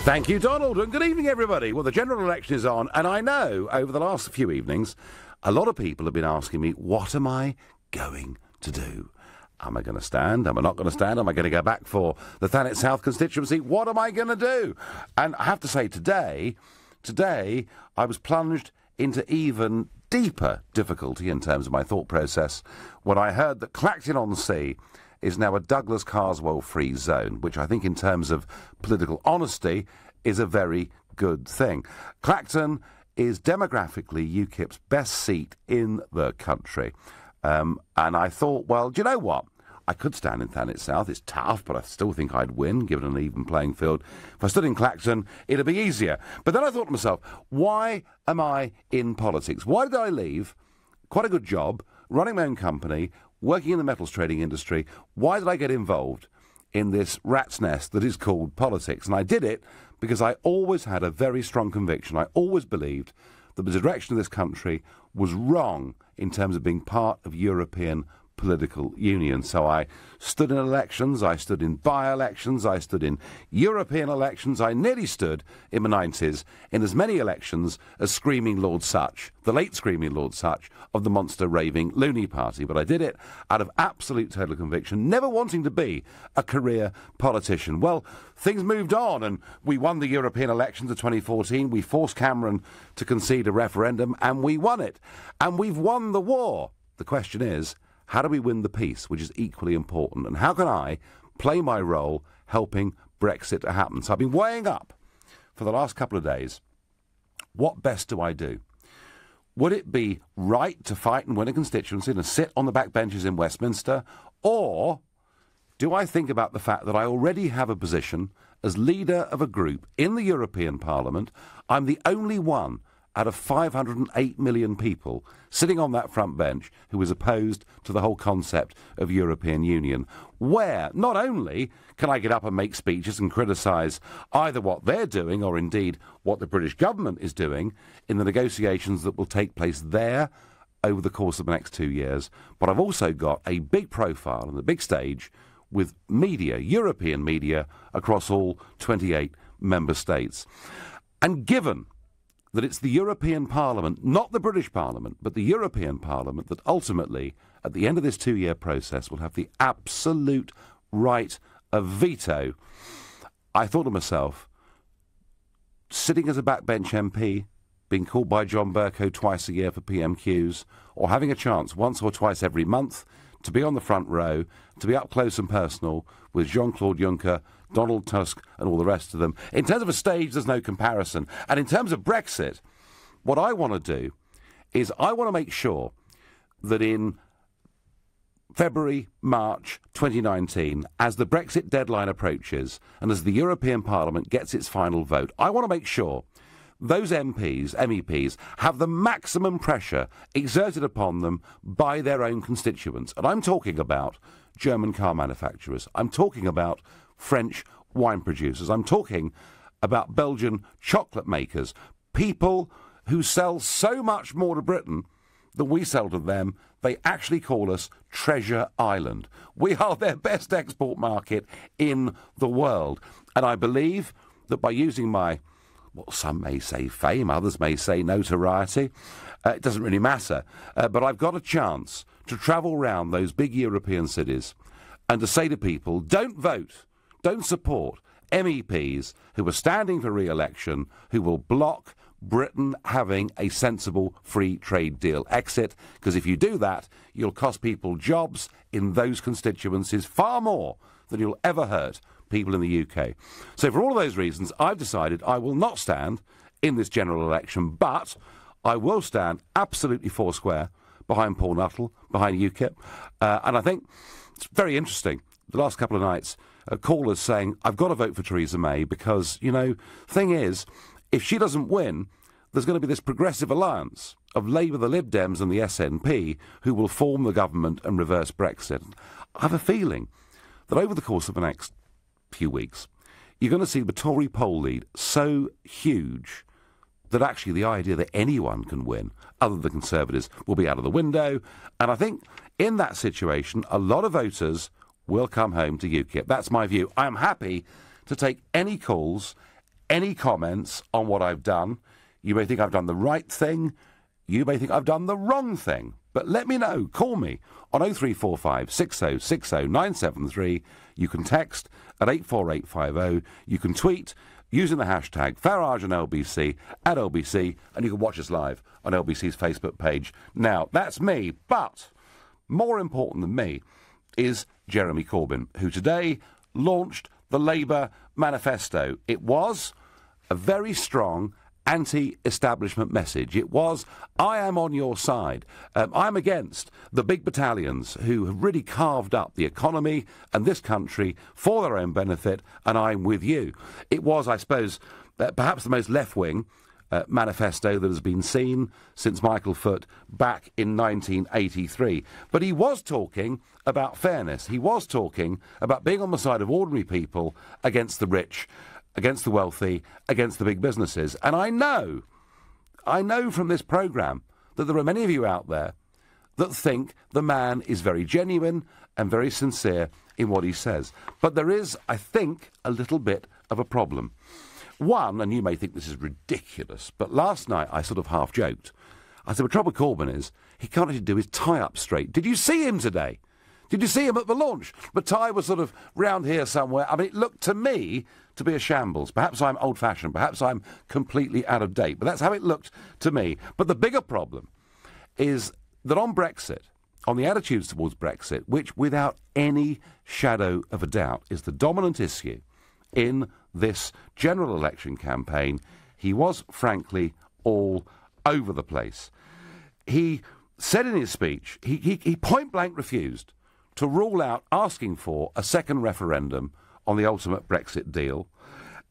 Thank you, Donald, and good evening, everybody. Well, the general election is on, and I know over the last few evenings, a lot of people have been asking me, what am I going to do? Am I going to stand? Am I not going to stand? Am I going to go back for the Thanet South constituency? What am I going to do? And I have to say, today, I was plunged into even deeper difficulty in terms of my thought process when I heard that Clacton-on-Sea is now a Douglas Carswell-free zone, which I think in terms of political honesty is a very good thing. Clacton is demographically UKIP's best seat in the country. And I thought, well, do you know what? I could stand in Thanet South. It's tough, but I still think I'd win, given an even playing field. If I stood in Clacton, it'd be easier. But then I thought to myself, why am I in politics? Why did I leave quite a good job, running my own company, working in the metals trading industry? Why did I get involved in this rat's nest that is called politics? And I did it because I always had a very strong conviction. I always believed that the direction of this country was wrong in terms of being part of European political union. So I stood in elections, I stood in by-elections, I stood in European elections, I nearly stood in the 90s in as many elections as Screaming Lord Sutch, the late Screaming Lord Sutch of the monster raving loony party. But I did it out of absolute total conviction, never wanting to be a career politician. Well, things moved on and we won the European elections of 2014. We forced Cameron to concede a referendum and we won it. And we've won the war. The question is, how do we win the peace, which is equally important? And how can I play my role helping Brexit to happen? So I've been weighing up for the last couple of days, what best do I do? Would it be right to fight and win a constituency and sit on the back benches in Westminster? Or do I think about the fact that I already have a position as leader of a group in the European Parliament? I'm the only one out of 508 million people sitting on that front bench who is opposed to the whole concept of European Union, where not only can I get up and make speeches and criticise either what they're doing or indeed what the British government is doing in the negotiations that will take place there over the course of the next 2 years, but I've also got a big profile on the big stage with media, European media, across all 28 member states. And given that it's the European Parliament, not the British Parliament, but the European Parliament that ultimately, at the end of this 2-year process, will have the absolute right of veto, I thought to myself, sitting as a backbench MP, being called by John Bercow twice a year for PMQs, or having a chance once or twice every month to be on the front row, to be up close and personal with Jean-Claude Juncker, Donald Tusk and all the rest of them. In terms of a stage, there's no comparison. And in terms of Brexit, what I want to do is I want to make sure that in February, March 2019, as the Brexit deadline approaches and as the European Parliament gets its final vote, I want to make sure those MEPs, have the maximum pressure exerted upon them by their own constituents. And I'm talking about German car manufacturers. I'm talking about French wine producers. I'm talking about Belgian chocolate makers, people who sell so much more to Britain than we sell to them. They actually call us Treasure Island. We are their best export market in the world. And I believe that by using my, well, some may say fame, others may say notoriety, it doesn't really matter, but I've got a chance to travel around those big European cities and to say to people, don't vote, don't support MEPs who are standing for re-election, who will block Britain having a sensible free trade deal exit, because if you do that, you'll cost people jobs in those constituencies far more than you'll ever hurt people in the UK. So for all of those reasons, I've decided I will not stand in this general election, but I will stand absolutely foursquare behind Paul Nuttall, behind UKIP, and I think it's very interesting. The last couple of nights, callers saying, I've got to vote for Theresa May because, you know, thing is, if she doesn't win, there's going to be this progressive alliance of Labour, the Lib Dems and the SNP who will form the government and reverse Brexit. I have a feeling that over the course of the next few weeks, you're going to see the Tory poll lead so huge that actually the idea that anyone can win, other than the Conservatives, will be out of the window. And I think in that situation, a lot of voters will come home to UKIP. That's my view. I am happy to take any calls, any comments on what I've done. You may think I've done the right thing. You may think I've done the wrong thing. But let me know. Call me on 0345 60 60 973. You can text at 84850. You can tweet using the hashtag Farage and LBC at LBC, and you can watch us live on LBC's Facebook page. Now, that's me, but more important than me is Jeremy Corbyn, who today launched the Labour manifesto. It was a very strong anti-establishment message. It was, I am on your side. I'm against the big battalions who have really carved up the economy and this country for their own benefit, and I'm with you. It was, I suppose, perhaps the most left-wing manifesto that has been seen since Michael Foot back in 1983. But he was talking about fairness. He was talking about being on the side of ordinary people against the rich, against the wealthy, against the big businesses. And I know from this programme that there are many of you out there that think the man is very genuine and very sincere in what he says. But there is, I think, a little bit of a problem. One, and you may think this is ridiculous, but last night I sort of half joked. I said, the trouble with Corbyn is he can't actually do his tie up straight. Did you see him today? Did you see him at the launch? The tie was sort of round here somewhere. I mean, it looked to me to be a shambles. Perhaps I'm old-fashioned. Perhaps I'm completely out of date. But that's how it looked to me. But the bigger problem is that on Brexit, on the attitudes towards Brexit, which without any shadow of a doubt is the dominant issue in this general election campaign, he was, frankly, all over the place. He said in his speech, he point-blank refused to rule out asking for a second referendum on the ultimate Brexit deal.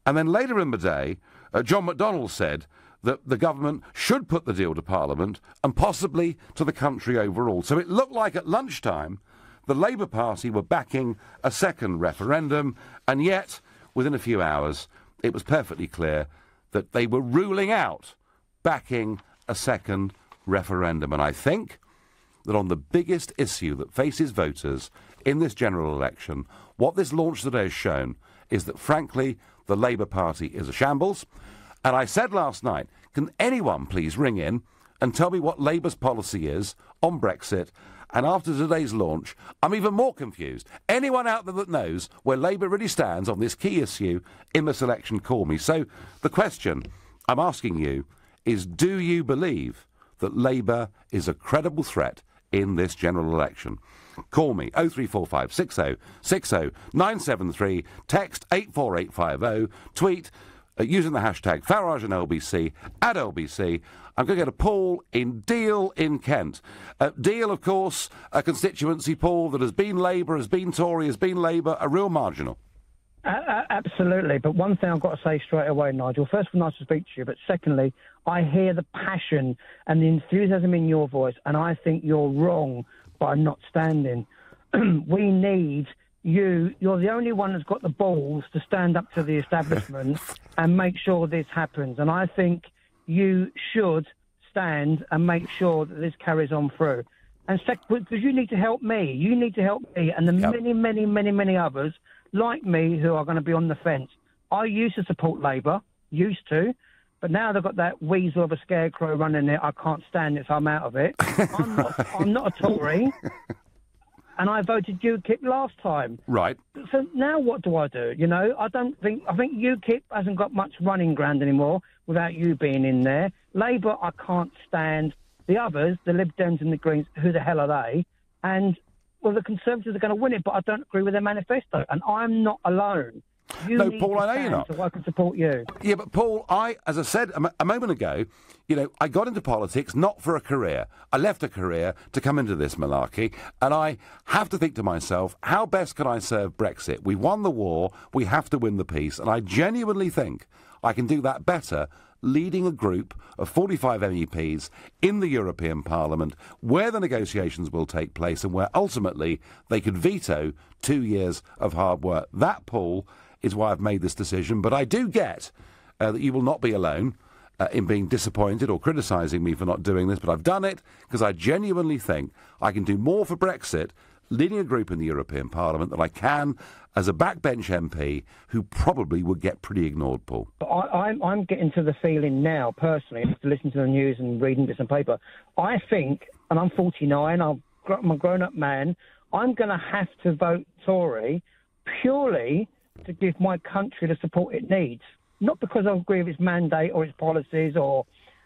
And then later in the day, John McDonnell said that the government should put the deal to Parliament and possibly to the country overall. So it looked like at lunchtime the Labour Party were backing a second referendum, and yet within a few hours it was perfectly clear that they were ruling out backing a second referendum. And I think that on the biggest issue that faces voters in this general election, what this launch today has shown is that, frankly, the Labour Party is a shambles. And I said last night, can anyone please ring in and tell me what Labour's policy is on Brexit? And after today's launch, I'm even more confused. Anyone out there that knows where Labour really stands on this key issue in this election, call me. So the question I'm asking you is, do you believe that Labour is a credible threat in this general election? Call me 0345 60 60 973, text 84850, tweet using the hashtag Farage and LBC at LBC. I'm going to go to Paul in Deal in Kent. Deal, of course, a constituency, Paul, that has been Labour, has been Tory, has been Labour, a real marginal. Absolutely. But one thing I've got to say straight away, Nigel. First of all, nice to speak to you. But secondly, I hear the passion and the enthusiasm in your voice, and I think you're wrong by not standing. We need you. You're the only one that's got the balls to stand up to the establishment and make sure this happens. And I think you should stand and make sure that this carries on through. And second, because you need to help me. You need to help me and the many others like me who are going to be on the fence. I used to support Labour, but now they've got that weasel of a scarecrow running it. I can't stand it, so I'm out of it. I'm not a Tory, and I voted UKIP last time. Right. So now what do? You know, I think UKIP hasn't got much running ground anymore without you being in there. Labour, I can't stand. The others, the Lib Dems and the Greens, who the hell are they? And well, the Conservatives are going to win it, but I don't agree with their manifesto. And I'm not alone. No, Paul, I know you're not. So I can support you. Yeah, but Paul, as I said a moment ago, you know, I got into politics not for a career. I left a career to come into this malarkey, and I have to think to myself, how best can I serve Brexit? We won the war, we have to win the peace, and I genuinely think I can do that better leading a group of 45 MEPs in the European Parliament where the negotiations will take place and where ultimately they could veto 2 years of hard work. That, Paul, is why I've made this decision. But I do get that you will not be alone in being disappointed or criticising me for not doing this, but I've done it because I genuinely think I can do more for Brexit leading a group in the European Parliament than I can as a backbench MP who probably would get pretty ignored, Paul. I'm getting to the feeling now, personally, after listening to the news and reading bits and paper, I think, and I'm 49, I'm a grown-up man, I'm going to have to vote Tory purely to give my country the support it needs. Not because I agree with its mandate or its policies or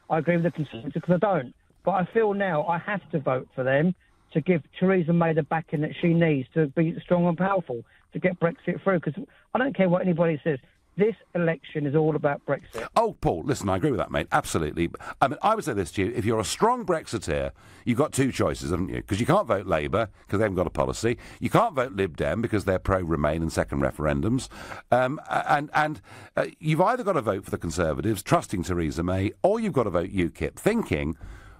I agree with the Conservatives, because I don't. But I feel now I have to vote for them to give Theresa May the backing that she needs to be strong and powerful to get Brexit through. Because I don't care what anybody says. This election is all about Brexit. Oh, Paul, listen, I agree with that, mate. Absolutely. I mean, I would say this to you. If you're a strong Brexiteer, you've got two choices, haven't you? Because you can't vote Labour, because they haven't got a policy. You can't vote Lib Dem, because they're pro-Remain and second referendums. And you've either got to vote for the Conservatives, trusting Theresa May, or you've got to vote UKIP, thinking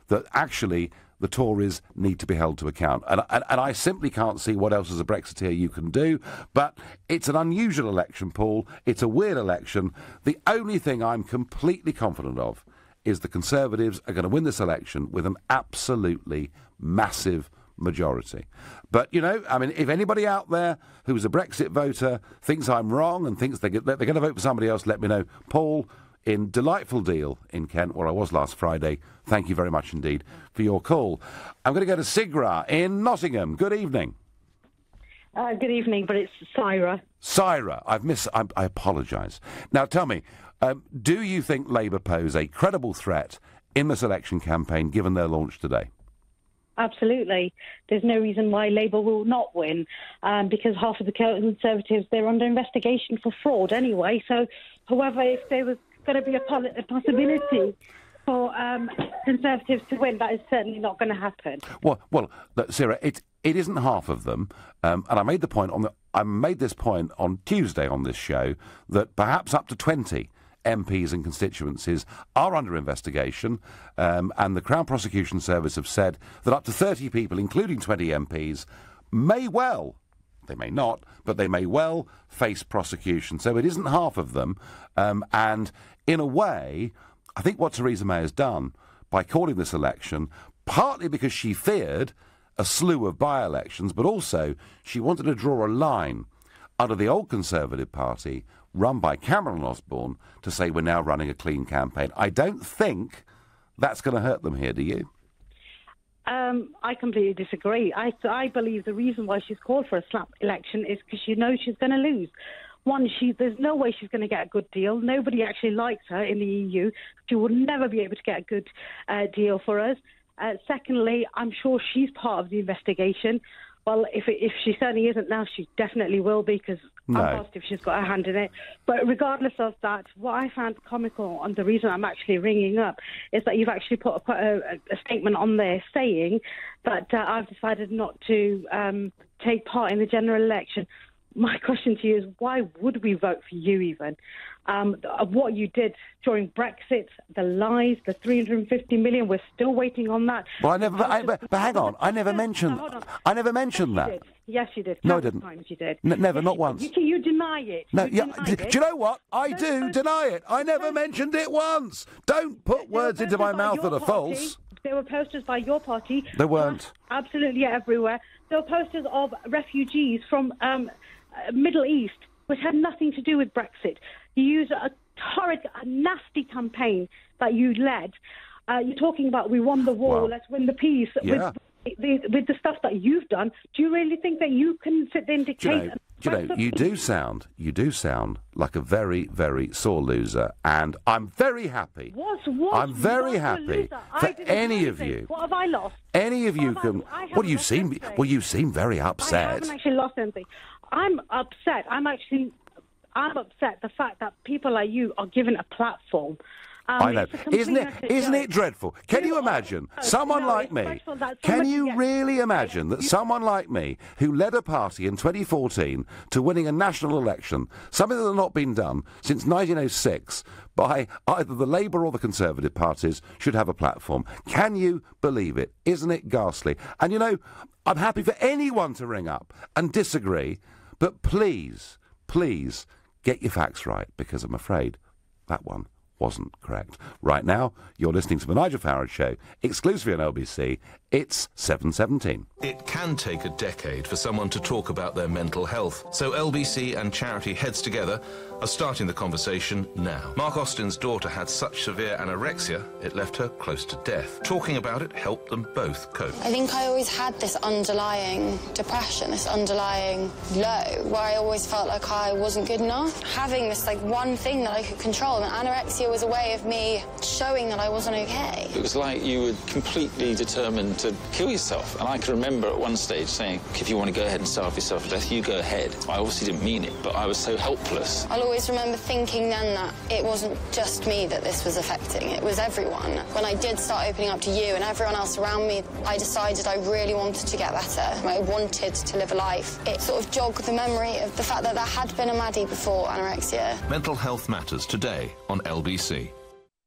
that actually the Tories need to be held to account. And I simply can't see what else as a Brexiteer you can do. But it's an unusual election, Paul. It's a weird election. The only thing I'm completely confident of is the Conservatives are going to win this election with an absolutely massive majority. But, you know, I mean, if anybody out there who's a Brexit voter thinks I'm wrong and thinks they're going to vote for somebody else, let me know. Paul, in delightful Deal in Kent, where I was last Friday, thank you very much indeed for your call. I'm going to go to Sigra in Nottingham. Good evening. Good evening, but it's Syra. Syra, I apologise. Now tell me, do you think Labour pose a credible threat in this election campaign given their launch today? Absolutely. There's no reason why Labour will not win, because half of the Conservatives, they're under investigation for fraud anyway. So, however, if there was going to be a possibility for Conservatives to win, that is certainly not going to happen. Well, look, Sarah, it isn't half of them, and I made this point on Tuesday on this show that perhaps up to 20 MPs and constituencies are under investigation, and the Crown Prosecution Service have said that up to 30 people, including 20 MPs, may well, they may not, but they may well face prosecution. So it isn't half of them, and in a way, I think what Theresa May has done by calling this election, partly because she feared a slew of by-elections, but also she wanted to draw a line under the old Conservative Party run by Cameron Osborne to say we're now running a clean campaign. I don't think that's going to hurt them here, do you? I completely disagree. I believe the reason why she's called for a slap election is because she knows she's going to lose. One, there's no way she's going to get a good deal. Nobody actually likes her in the EU. She will never be able to get a good deal for us. Secondly, I'm sure she's part of the investigation. Well, if she certainly isn't now, she definitely will be, because I'm positive she's got her hand in it. But regardless of that, what I found comical, and the reason I'm actually ringing up, is that you've actually put a statement on there saying that I've decided not to take part in the general election. My question to you is, why would we vote for you even? What you did during Brexit, the lies, the 350 million, we're still waiting on that. Well, but hang on, I never mentioned that. Yes, you did. No, I didn't. Times you did. Never, not once. You deny it. No, do you know what? I do deny it. I never mentioned it once. Don't put words into my mouth that are false. There were posters by your party. There weren't. Absolutely everywhere. There were posters of refugees from Middle East, which had nothing to do with Brexit. You used a horrid, nasty campaign that you led. You're talking about we won the war, let's win the peace. Yeah. With the stuff that you've done, do you really think that you can sit there and dictate? You do sound like a very, very sore loser, and I'm very happy. I'm very happy for any of you. What have I lost? Any of you can. Well, you seem very upset. I haven't actually lost anything. I'm upset. I'm upset the fact that people like you are given a platform. I know. Isn't it dreadful? Can you imagine someone like me? Can you really imagine that someone like me, who led a party in 2014 to winning a national election, something that had not been done since 1906 by either the Labour or the Conservative parties, should have a platform? Can you believe it? Isn't it ghastly? And, you know, I'm happy for anyone to ring up and disagree, but please, please get your facts right, because I'm afraid that one wasn't correct. Right now, you're listening to the Nigel Farage Show, exclusively on LBC. It's 7:17. It can take a decade for someone to talk about their mental health, so LBC and charity Heads Together are starting the conversation now. Mark Austin's daughter had such severe anorexia, it left her close to death. Talking about it helped them both cope. I think I always had this underlying depression, this underlying low, where I always felt like I wasn't good enough. Having this, like, one thing that I could control, and anorexia was a way of me showing that I wasn't okay. It was like you were completely determined to kill yourself. And I can remember at one stage saying, if you want to go ahead and starve yourself to death, you go ahead. I obviously didn't mean it, but I was so helpless. I'll always remember thinking then that it wasn't just me that this was affecting, it was everyone. When I did start opening up to you and everyone else around me, I decided I really wanted to get better. I wanted to live a life. It sort of jogged the memory of the fact that there had been a Maddie before anorexia. Mental Health Matters today on LBC.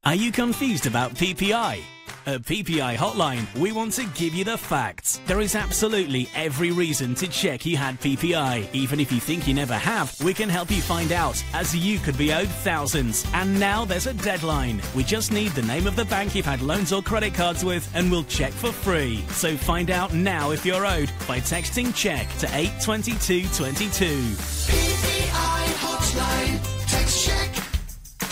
Are you confused about PPI? At PPI Hotline, we want to give you the facts. There is absolutely every reason to check you had PPI. Even if you think you never have, we can help you find out, as you could be owed thousands. And now there's a deadline. We just need the name of the bank you've had loans or credit cards with, and we'll check for free. So find out now if you're owed by texting CHECK to 82222. PPI Hotline. Text CHECK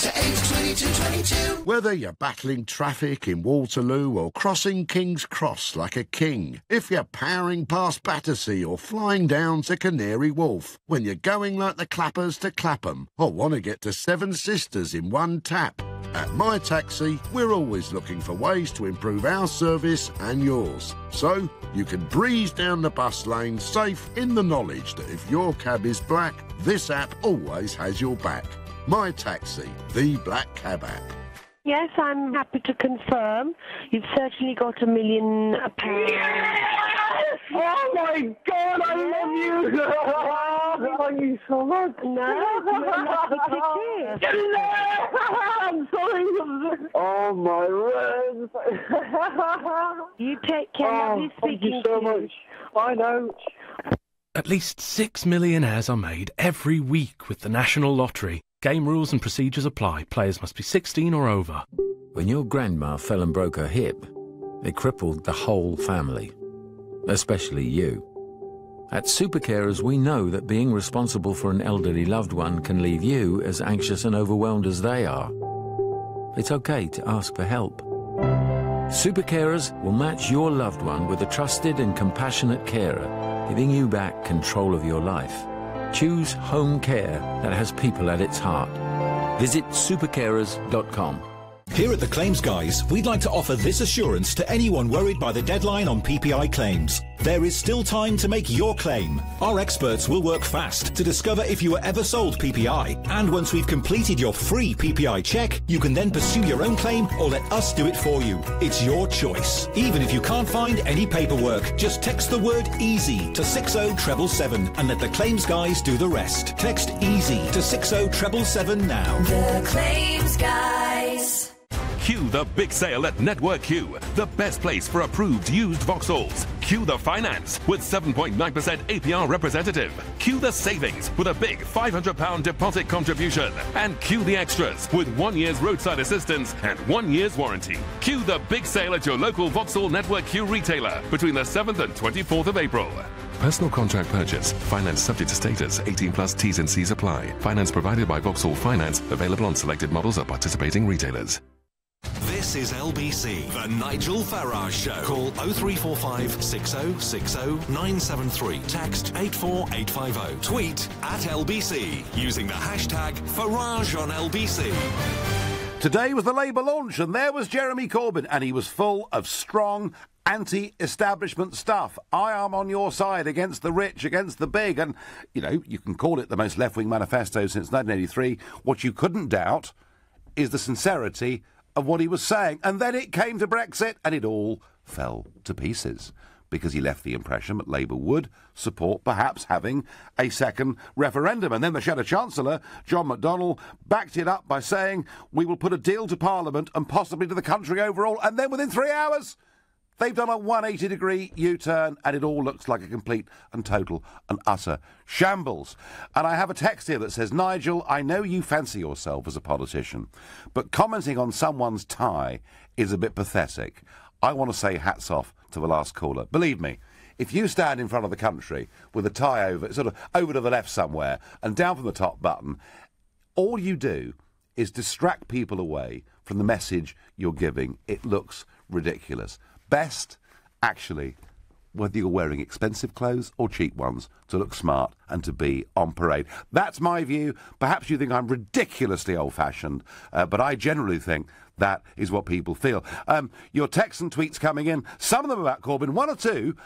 to 82222. Whether you're battling traffic in Waterloo or crossing King's Cross like a king, if you're powering past Battersea or flying down to Canary Wharf, when you're going like the clappers to Clapham or want to get to Seven Sisters in one tap, at My Taxi, we're always looking for ways to improve our service and yours. So you can breeze down the bus lane safe in the knowledge that if your cab is black, this app always has your back. My Taxi, the black cab app. Yes, I'm happy to confirm. You've certainly got £1 million. Yes! Oh my God, I love you! I love you so much. No, you're lucky to Get in there! I'm sorry. Oh my word. You take care. Lovely speaking thank you so much. I know. At least 6 millionaires are made every week with the National Lottery. Game rules and procedures apply. Players must be 16 or over. When your grandma fell and broke her hip, it crippled the whole family, especially you. At Super Carers, we know that being responsible for an elderly loved one can leave you as anxious and overwhelmed as they are. It's okay to ask for help. Super Carers will match your loved one with a trusted and compassionate carer, giving you back control of your life. Choose home care that has people at its heart. Visit supercarers.com. Here at The Claims Guys, we'd like to offer this assurance to anyone worried by the deadline on PPI claims. There is still time to make your claim. Our experts will work fast to discover if you were ever sold PPI. And once we've completed your free PPI check, you can then pursue your own claim or let us do it for you. It's your choice. Even if you can't find any paperwork, just text the word EASY to 60777 and let The Claims Guys do the rest. Text EASY to 60777 now. The Claims Guys. Q the big sale at Network Q, the best place for approved used Vauxhalls. Q the finance with 7.9% APR representative. Q the savings with a big £500 deposit contribution. And Q the extras with 1 year's roadside assistance and 1 year's warranty. Q the big sale at your local Vauxhall Network Q retailer between the 7th and 24th of April. Personal contract purchase. Finance subject to status. 18 plus T's and C's apply. Finance provided by Vauxhall Finance. Available on selected models at participating retailers. This is LBC, the Nigel Farage Show. Call 0345 6060 973. Text 84850. Tweet at LBC using the hashtag Farage on LBC. Today was the Labour launch, and there was Jeremy Corbyn, and he was full of strong anti-establishment stuff. I am on your side against the rich, against the big, and, you know, you can call it the most left-wing manifesto since 1983. What you couldn't doubt is the sincerity of what he was saying. And then it came to Brexit, and it all fell to pieces, because he left the impression that Labour would support perhaps having a second referendum. And then the Shadow Chancellor, John McDonnell, backed it up by saying, we will put a deal to Parliament and possibly to the country overall. And then within 3 hours, They've done a 180-degree U-turn, and it all looks like a complete and total and utter shambles. And I have a text here that says, Nigel, I know you fancy yourself as a politician, but commenting on someone's tie is a bit pathetic. I want to say hats off to the last caller. Believe me, if you stand in front of the country with a tie over, sort of over to the left somewhere and down from the top button, all you do is distract people away from the message you're giving. It looks ridiculous. Best, actually, whether you're wearing expensive clothes or cheap ones, to look smart and to be on parade. That's my view. Perhaps you think I'm ridiculously old-fashioned, but I generally think that is what people feel. Your texts and tweets coming in, some of them about Corbyn, one or two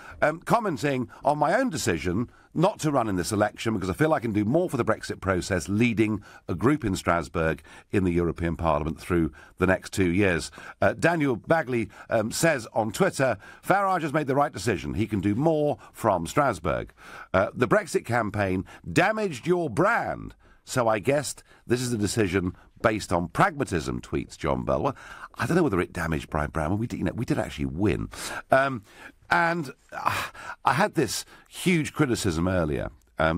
commenting on my own decision not to run in this election because I feel I can do more for the Brexit process leading a group in Strasbourg in the European Parliament through the next 2 years. Daniel Bagley says on Twitter, Farage has made the right decision. He can do more from Strasbourg. The Brexit campaign damaged your brand, so I guessed this is a decision based on pragmatism, tweets John Bell. Well, I don't know whether it damaged Brian Brown. We did actually win. And I had this huge criticism earlier.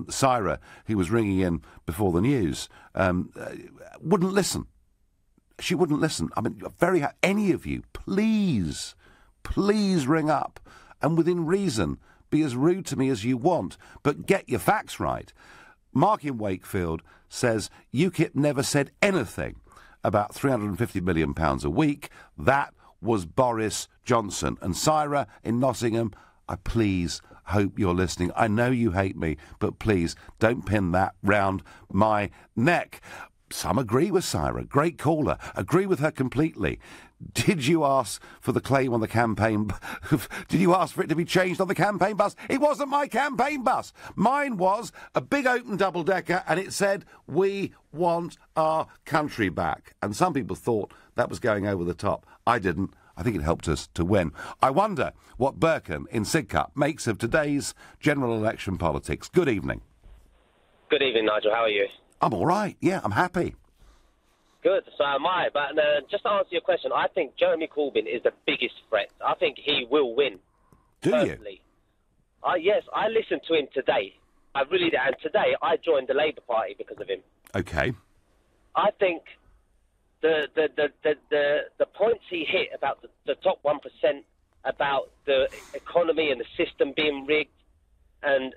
Syra, who was ringing in before the news, wouldn't listen. She wouldn't listen. I mean, any of you, please ring up and within reason be as rude to me as you want, but get your facts right. Mark in Wakefield says UKIP never said anything about £350 million a week. That was Boris Johnson. And Syra in Nottingham, I please hope you're listening. I know you hate me, but please don't pin that round my neck. Some agree with Syra. Great caller. Agree with her completely. Did you ask for the claim on the campaign? Did you ask for it to be changed on the campaign bus? It wasn't my campaign bus. Mine was a big open double-decker, and it said, we want our country back. And some people thought that was going over the top. I didn't. I think it helped us to win. I wonder what Birkin in Sidcup makes of today's general election politics. Good evening. Good evening, Nigel. How are you? I'm all right. Yeah, I'm happy. Good, so am I. But just to answer your question, I think Jeremy Corbyn is the biggest threat. I think he will win. Do personally. You? Yes, I listened to him today. I really did. And today I joined the Labour Party because of him. Okay. I think the points he hit about the top 1%, about the economy and the system being rigged, and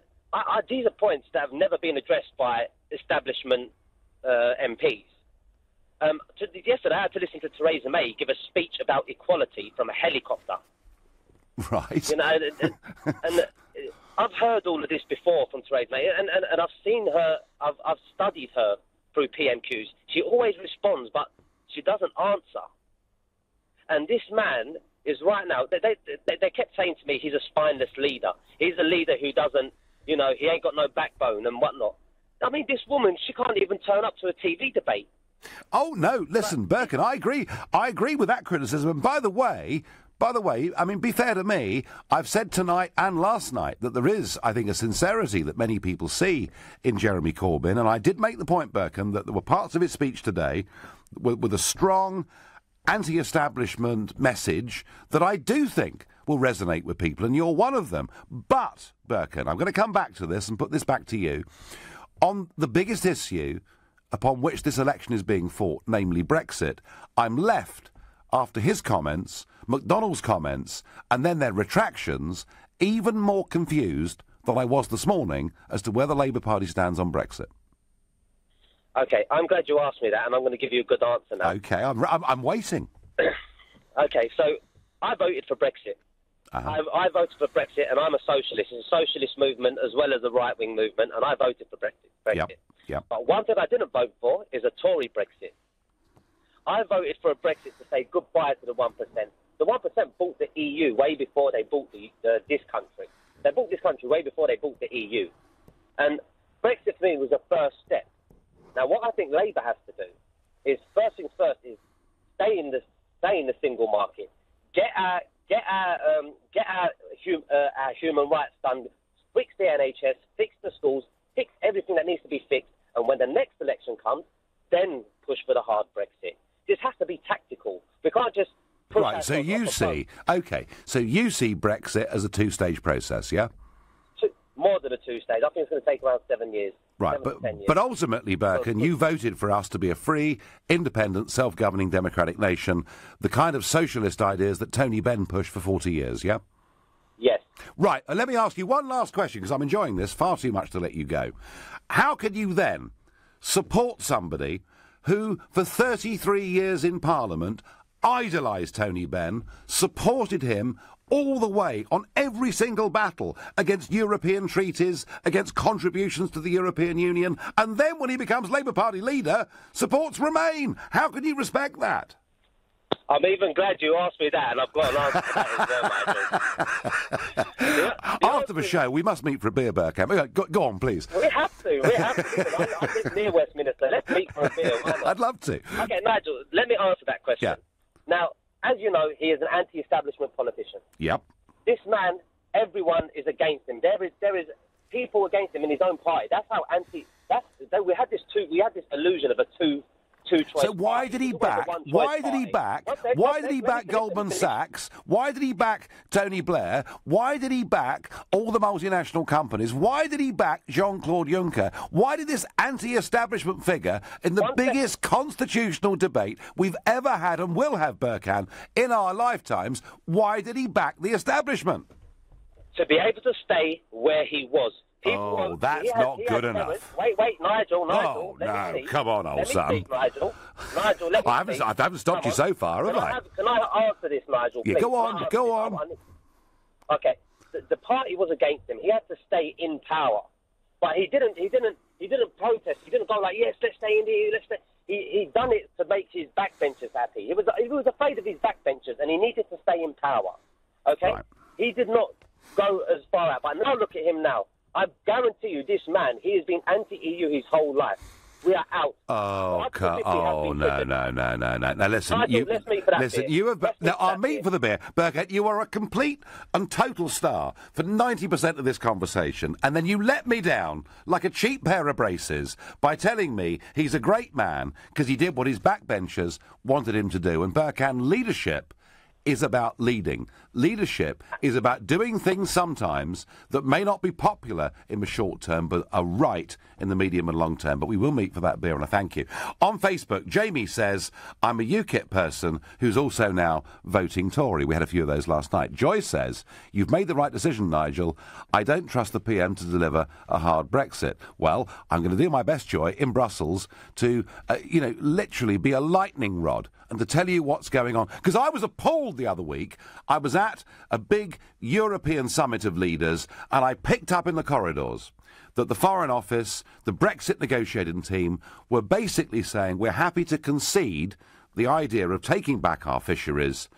these are points that have never been addressed by establishment MPs. Yesterday I had to listen to Theresa May give a speech about equality from a helicopter. Right. You know, and I've heard all of this before from Theresa May, and I've seen her, I've studied her through PMQs. She always responds, but she doesn't answer. And this man is right now, they kept saying to me he's a spineless leader. He's a leader who doesn't, you know, he ain't got no backbone and whatnot. I mean, this woman, she can't even turn up to a TV debate. Oh, no, listen, Birkin, I agree. I agree with that criticism. And by the way, I mean, be fair to me, I've said tonight and last night that there is, I think, a sincerity that many people see in Jeremy Corbyn. And I did make the point, Birkin, that there were parts of his speech today with a strong anti-establishment message that I do think will resonate with people, and you're one of them. But, Birkin, I'm going to come back to this and put this back to you. On the biggest issue upon which this election is being fought, namely Brexit, I'm left, after his comments, McDonnell's comments, and then their retractions, even more confused than I was this morning as to where the Labour Party stands on Brexit. OK, I'm glad you asked me that, and I'm going to give you a good answer now. OK, I'm waiting. OK, so I voted for Brexit. I voted for Brexit, and I'm a socialist. It's a socialist movement as well as a right-wing movement, and I voted for Brexit. Yep. But one thing I didn't vote for is a Tory Brexit. I voted for a Brexit to say goodbye to the 1%. The 1% bought the EU way before they bought this country. They bought this country way before they bought the EU. And Brexit for me was the first step. Now, what I think Labour has to do is, first things first, is stay in the single market. Get our human rights done. Fix the NHS, fix the schools, fix everything that needs to be fixed. And when the next election comes, then push for the hard Brexit. This has to be tactical. We can't just Right, so you see... OK, so you see Brexit as a two-stage process, yeah? More than a two-stage. I think it's going to take around 7 years. Right, 7 to 10 years. but ultimately, Birkin, you voted for us to be a free, independent, self-governing democratic nation, the kind of socialist ideas that Tony Benn pushed for 40 years, yeah? Yes. Right, let me ask you one last question, because I'm enjoying this far too much to let you go. How can you then support somebody who, for 33 years in Parliament, idolised Tony Benn, supported him all the way on every single battle against European treaties, against contributions to the European Union, and then when he becomes Labour Party leader, supports Remain? How can you respect that? I'm even glad you asked me that, and I've got an answer to that as well, Nigel. After the show, we must meet for a beer, Burkham. Go on, please. We have to. I live near Westminster. Let's meet for a beer. I'd love to. OK, Nigel, let me answer that question. Yeah. Now, as you know, he is an anti-establishment politician. Yep. This man, everyone is against him. There is people against him in his own party. That's how we had this illusion of a two-choice. So why did he back? Why did he back Goldman Sachs? Why did he back Tony Blair? Why did he back all the multinational companies? Why did he back Jean-Claude Juncker? Why did this anti-establishment figure in the biggest constitutional debate we've ever had and will have, Burkhan, in our lifetimes, why did he back the establishment? To be able to stay where he was. That's not good enough. Wait, Nigel. Oh, no, come on, old son. Speak, Nigel, let me speak. I haven't stopped you so far, have I? Can I answer this, Nigel, please? Yeah, go on. OK, the party was against him. He had to stay in power. But he didn't protest. He didn't go like, yes, let's stay in here, let's stay. He done it to make his backbenchers happy. He was afraid of his backbenchers, and he needed to stay in power. OK? Right. He did not go as far out. But now look at him now. I guarantee you, this man, he has been anti-EU his whole life. We are out. No. Now, listen, Nigel, let's meet for that listen, beer. you have... Now, I'll meet for the beer. Burkett, you are a complete and total star for 90% of this conversation, and then you let me down like a cheap pair of braces by telling me he's a great man because he did what his backbenchers wanted him to do. And Burkhan, leadership is about leading. Leadership is about doing things sometimes that may not be popular in the short term, but are right in the medium and long term. But we will meet for that beer, and I thank you. On Facebook, Jamie says, I'm a UKIP person who's also now voting Tory. We had a few of those last night. Joy says, you've made the right decision, Nigel. I don't trust the PM to deliver a hard Brexit. Well, I'm going to do my best, Joy, in Brussels to, literally be a lightning rod and to tell you what's going on. Because I was appalled the other week. I was at a big European summit of leaders, and I picked up in the corridors that the Foreign Office, the Brexit negotiating team, were basically saying we're happy to concede the idea of taking back our fisheries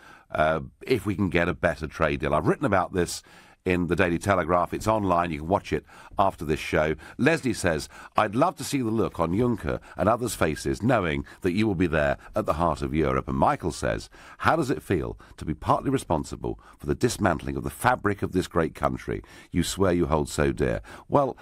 if we can get a better trade deal. I've written about this in the Daily Telegraph. It's online. You can watch it after this show. Leslie says, I'd love to see the look on Juncker and others' faces knowing that you will be there at the heart of Europe. And Michael says, how does it feel to be partly responsible for the dismantling of the fabric of this great country you swear you hold so dear? Well,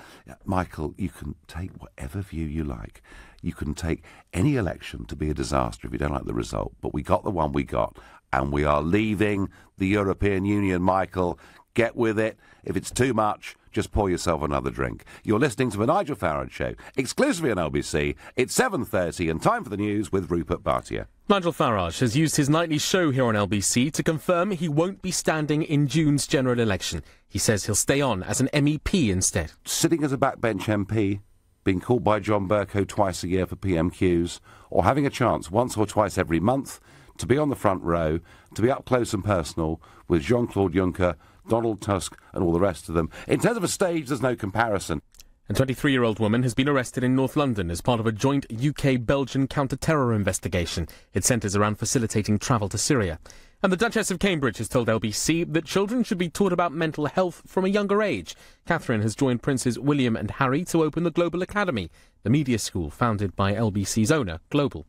Michael, you can take whatever view you like. You can take any election to be a disaster if you don't like the result. But we got the one we got, and we are leaving the European Union, Michael. Get with it. If it's too much, just pour yourself another drink. You're listening to the Nigel Farage Show, exclusively on LBC. It's 7:30 and time for the news with Rupert Bhatia. Nigel Farage has used his nightly show here on LBC to confirm he won't be standing in June's general election. He says he'll stay on as an MEP instead. Sitting as a backbench MP, being called by John Bercow twice a year for PMQs, or having a chance once or twice every month to be on the front row, to be up close and personal with Jean-Claude Juncker, Donald Tusk and all the rest of them. In terms of a stage, there's no comparison. A 23-year-old woman has been arrested in North London as part of a joint UK-Belgian counter-terror investigation. It centres around facilitating travel to Syria. And the Duchess of Cambridge has told LBC that children should be taught about mental health from a younger age. Catherine has joined Princes William and Harry to open the Global Academy, the media school founded by LBC's owner, Global.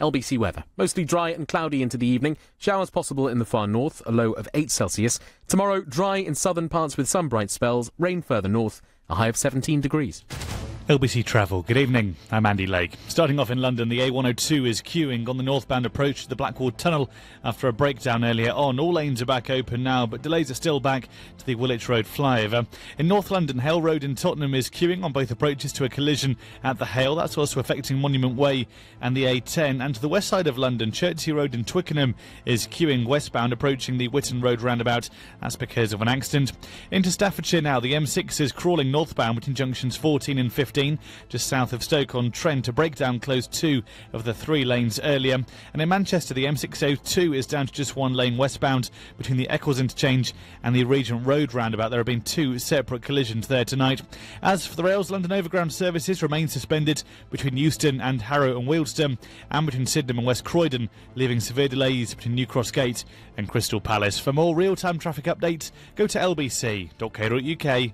LBC weather. Mostly dry and cloudy into the evening. Showers possible in the far north, a low of 8 Celsius. Tomorrow, dry in southern parts with some bright spells. Rain further north, a high of 17 degrees. LBC Travel, good evening. I'm Andy Lake. Starting off in London, the A102 is queuing on the northbound approach to the Blackwall Tunnel after a breakdown earlier on. All lanes are back open now, but delays are still back to the Woolwich Road flyover. In North London, Hale Road in Tottenham is queuing on both approaches to a collision at the Hale. That's also affecting Monument Way and the A10. And to the west side of London, Chertsey Road in Twickenham is queuing westbound approaching the Whitton Road roundabout. That's because of an accident. Into Staffordshire now, the M6 is crawling northbound between junctions 14 and 15. Just south of Stoke-on-Trent. A breakdown closed 2 of the 3 lanes earlier. And in Manchester, the M602 is down to just 1 lane westbound between the Eccles interchange and the Regent Road roundabout. There have been 2 separate collisions there tonight. As for the rails, London Overground services remain suspended between Euston and Harrow and Wealdstone, and between Sydenham and West Croydon, leaving severe delays between New Cross Gate and Crystal Palace. For more real-time traffic updates, go to lbc.co.uk.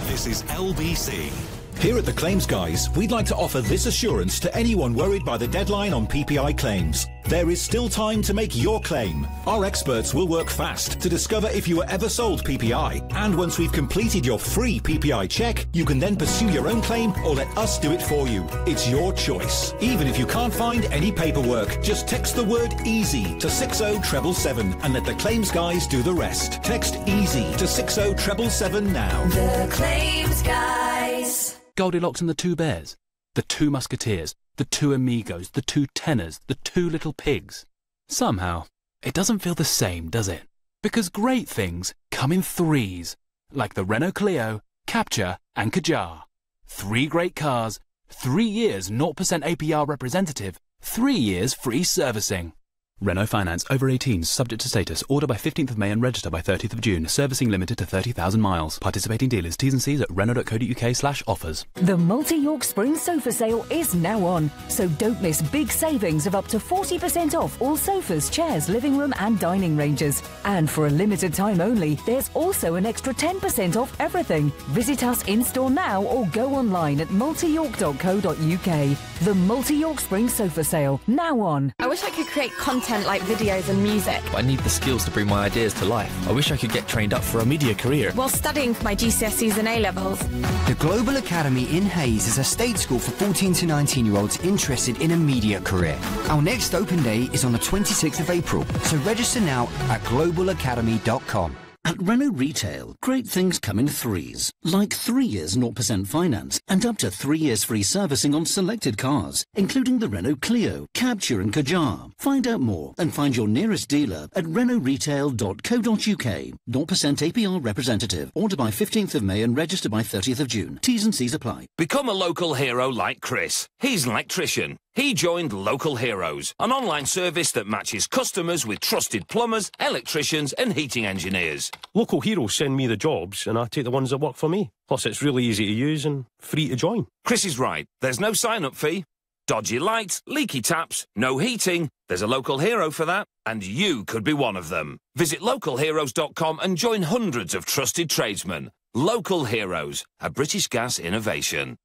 This is LBC. Here at the Claims Guys, we'd like to offer this assurance to anyone worried by the deadline on PPI claims. There is still time to make your claim. Our experts will work fast to discover if you were ever sold PPI. And once we've completed your free PPI check, you can then pursue your own claim or let us do it for you. It's your choice. Even if you can't find any paperwork, just text the word EASY to 60777 and let the Claims Guys do the rest. Text EASY to 60777 now. The Claims Guys. Goldilocks and the Two Bears, the Two Musketeers, the Two Amigos, the Two Tenors, the Two Little Pigs. Somehow, it doesn't feel the same, does it? Because great things come in threes, like the Renault Clio, Captur and Kadjar. 3 great cars, 3 years 0% APR representative, 3 years free servicing. Renault Finance, over 18s, subject to status. Order by 15th of May and register by 30th of June. Servicing limited to 30,000 miles. Participating dealers, T's and C's at renault.co.uk/offers. The multi-York Spring Sofa Sale is now on, so don't miss big savings of up to 40% off all sofas, chairs, living room and dining ranges. And for a limited time only, there's also an extra 10% off everything. Visit us in-store now or go online at multiyork.co.uk. The multi-York Spring Sofa Sale, now on. I wish I could create content like videos and music. I need the skills to bring my ideas to life. I wish I could get trained up for a media career. While studying for my GCSEs and A-levels. The Global Academy in Hayes is a state school for 14 to 19-year-olds interested in a media career. Our next open day is on the 26th of April, so register now at globalacademy.com. At Renault Retail, great things come in threes, like 3 years 0% finance and up to 3 years free servicing on selected cars, including the Renault Clio, Captur and Kadjar. Find out more and find your nearest dealer at renaultretail.co.uk. 0% APR representative. Order by 15th of May and register by 30th of June. T's and C's apply. Become a local hero like Chris. He's an electrician. He joined Local Heroes, an online service that matches customers with trusted plumbers, electricians and heating engineers. Local Heroes send me the jobs and I take the ones that work for me. Plus it's really easy to use and free to join. Chris is right. There's no sign-up fee. Dodgy lights, leaky taps, no heating. There's a local hero for that, and you could be one of them. Visit localheroes.com and join hundreds of trusted tradesmen. Local Heroes, a British Gas innovation.